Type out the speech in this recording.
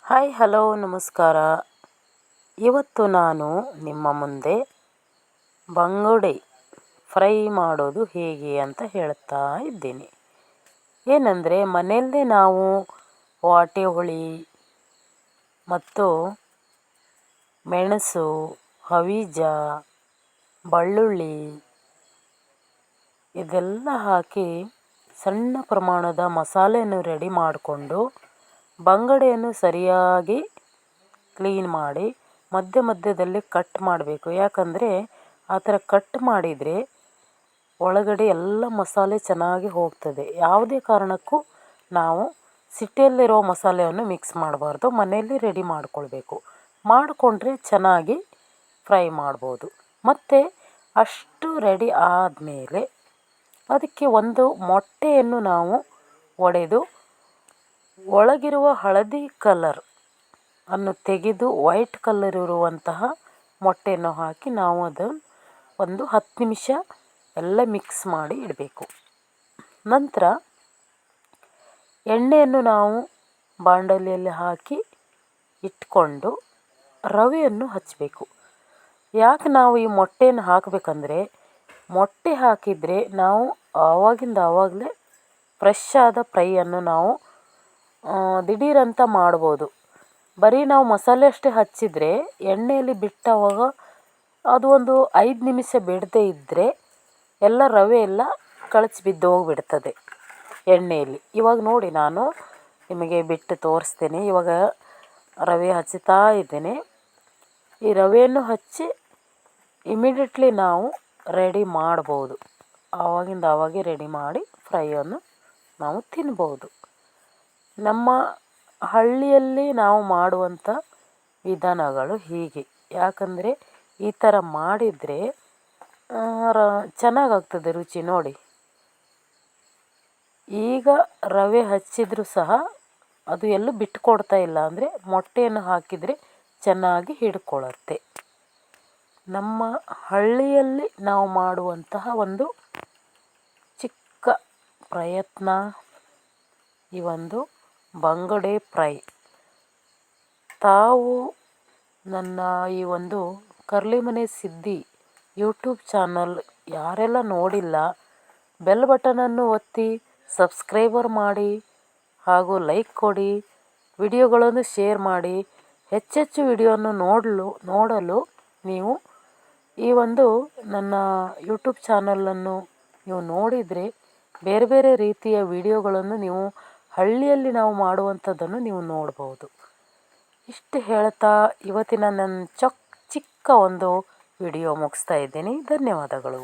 Hi hello ನಮಸ್ಕಾರ. ಇವತ್ತು ನಾನು ನಿಮ್ಮ ಮುಂದೆ ಬಂಗುಡೆ ಫ್ರೈ ಮಾಡೋದು ಹೇಗೆ ಅಂತ ಹೇಳ್ತಾ ಇದ್ದೀನಿ. ಏನಂದರೆ ಮನೆಯಲ್ಲೇ ನಾವು ವಾಟೆ ಹುಳಿ ಮತ್ತು ಮೆಣಸು, ಹವೀಜ, ಬೆಳ್ಳುಳ್ಳಿ ಇದೆಲ್ಲ ಹಾಕಿ ಸಣ್ಣ ಪ್ರಮಾಣದ ಮಸಾಲೆಯನ್ನು ರೆಡಿ ಮಾಡಿಕೊಂಡು ಬಂಗುಡೆಯನ್ನು ಸರಿಯಾಗಿ ಕ್ಲೀನ್ ಮಾಡಿ ಮಧ್ಯ ಮಧ್ಯದಲ್ಲಿ ಕಟ್ ಮಾಡಬೇಕು. ಯಾಕಂದರೆ ಆ ಥರ ಕಟ್ ಮಾಡಿದರೆ ಒಳಗಡೆ ಎಲ್ಲ ಮಸಾಲೆ ಚೆನ್ನಾಗಿ ಹೋಗ್ತದೆ. ಯಾವುದೇ ಕಾರಣಕ್ಕೂ ನಾವು ಸಿಟಿಯಲ್ಲಿರೋ ಮಸಾಲೆಯನ್ನು ಮಿಕ್ಸ್ ಮಾಡಬಾರ್ದು, ಮನೆಯಲ್ಲಿ ರೆಡಿ ಮಾಡಿಕೊಳ್ಬೇಕು. ಮಾಡಿಕೊಂಡ್ರೆ ಚೆನ್ನಾಗಿ ಫ್ರೈ ಮಾಡ್ಬೋದು. ಮತ್ತು ಅಷ್ಟು ರೆಡಿ ಆದಮೇಲೆ ಅದಕ್ಕೆ ಒಂದು ಮೊಟ್ಟೆಯನ್ನು ನಾವು ಒಡೆದು ಒಳಗಿರುವ ಹಳದಿ ಕಲರ್ ಅನ್ನು ತೆಗೆದು ವೈಟ್ ಕಲರ್ ಇರುವಂತಹ ಮೊಟ್ಟೆಯನ್ನು ಹಾಕಿ ನಾವು ಅದನ್ನು ಒಂದು 10 ನಿಮಿಷ ಎಲ್ಲ ಮಿಕ್ಸ್ ಮಾಡಿ ಇಡಬೇಕು. ನಂತರ ಎಣ್ಣೆಯನ್ನು ನಾವು ಬಾಣಲೆಯಲ್ಲಿ ಹಾಕಿ ಇಟ್ಕೊಂಡು ರವೆಯನ್ನು ಹಚ್ಚಬೇಕು. ಯಾಕೆ ನಾವು ಈ ಮೊಟ್ಟೆಯನ್ನು ಹಾಕಬೇಕಂದ್ರೆ ಮೊಟ್ಟೆ ಹಾಕಿದರೆ ನಾವು ಆವಾಗಲೇ ಫ್ರೆಶ್ ಆದ ಫ್ರೈಯನ್ನು ನಾವು ದಿಢೀರಂತ ಮಾಡ್ಬೋದು. ಬರೀ ನಾವು ಮಸಾಲೆ ಅಷ್ಟೇ ಹಚ್ಚಿದರೆ ಎಣ್ಣೆಯಲ್ಲಿ ಬಿಟ್ಟವಾಗ ಅದು ಒಂದು 5 ನಿಮಿಷ ಬಿಡದೇ ಇದ್ದರೆ ಎಲ್ಲ ರವೆ ಎಲ್ಲ ಕಳಚಿ ಬಿದ್ದು ಹೋಗಿಬಿಡ್ತದೆ ಎಣ್ಣೆಯಲ್ಲಿ. ಇವಾಗ ನೋಡಿ ನಾನು ನಿಮಗೆ ಬಿಟ್ಟು ತೋರಿಸ್ತೇನೆ. ಇವಾಗ ರವೆ ಹಚ್ಚುತ್ತಾ ಇದ್ದೇನೆ. ಈ ರವೆಯನ್ನು ಹಚ್ಚಿ ಇಮಿಡಿಯೇಟ್ಲಿ ನಾವು ರೆಡಿ ಮಾಡ್ಬೋದು. ಆವಾಗೇ ರೆಡಿ ಮಾಡಿ ಫ್ರೈಯನ್ನು ನಾವು ತಿನ್ಬೋದು. ನಮ್ಮ ಹಳ್ಳಿಯಲ್ಲಿ ನಾವು ಮಾಡುವಂಥ ವಿಧಾನಗಳು ಹೀಗೆ. ಯಾಕಂದರೆ ಈ ಥರ ಮಾಡಿದರೆ ಚೆನ್ನಾಗಾಗ್ತದೆ ರುಚಿ. ನೋಡಿ, ಈಗ ರವೆ ಹಚ್ಚಿದರೂ ಸಹ ಅದು ಎಲ್ಲೂ ಬಿಟ್ಟುಕೊಡ್ತಾ ಇಲ್ಲ. ಅಂದರೆ ಮೊಟ್ಟೆಯನ್ನು ಹಾಕಿದರೆ ಚೆನ್ನಾಗಿ ಹಿಡ್ಕೊಳ್ಳುತ್ತೆ. ನಮ್ಮ ಹಳ್ಳಿಯಲ್ಲಿ ನಾವು ಮಾಡುವಂತಹ ಒಂದು ಚಿಕ್ಕ ಪ್ರಯತ್ನ ಈ ಒಂದು ಬಂಗುಡೆ ಫ್ರೈ. ತಾವು ನನ್ನ ಈ ಒಂದು ಕರ್ಲಿಮನೆ ಸಿದ್ದಿ ಯೂಟ್ಯೂಬ್ ಚಾನಲ್ ಯಾರೆಲ್ಲ ನೋಡಿಲ್ಲ, ಬೆಲ್ ಬಟನನ್ನು ಒತ್ತಿ ಸಬ್ಸ್ಕ್ರೈಬರ್ ಮಾಡಿ ಹಾಗೂ ಲೈಕ್ ಕೊಡಿ, ವಿಡಿಯೋಗಳನ್ನು ಶೇರ್ ಮಾಡಿ. ಹೆಚ್ಚೆಚ್ಚು ವಿಡಿಯೋವನ್ನು ನೋಡಲು ನೀವು ಈ ಒಂದು ನನ್ನ ಯೂಟ್ಯೂಬ್ ಚಾನಲನ್ನು ನೀವು ನೋಡಿದರೆ ಬೇರೆ ಬೇರೆ ರೀತಿಯ ವಿಡಿಯೋಗಳನ್ನು ನೀವು ಹಳ್ಳಿಯಲ್ಲಿ ನಾವು ಮಾಡುವಂಥದ್ದನ್ನು ನೀವು ನೋಡ್ಬೋದು. ಇಷ್ಟು ಹೇಳ್ತಾ ಇವತ್ತಿನ ನನ್ನ ಚಿಕ್ಕ ಒಂದು ವಿಡಿಯೋ ಮುಗಿಸ್ತಾ ಇದ್ದೀನಿ. ಧನ್ಯವಾದಗಳು.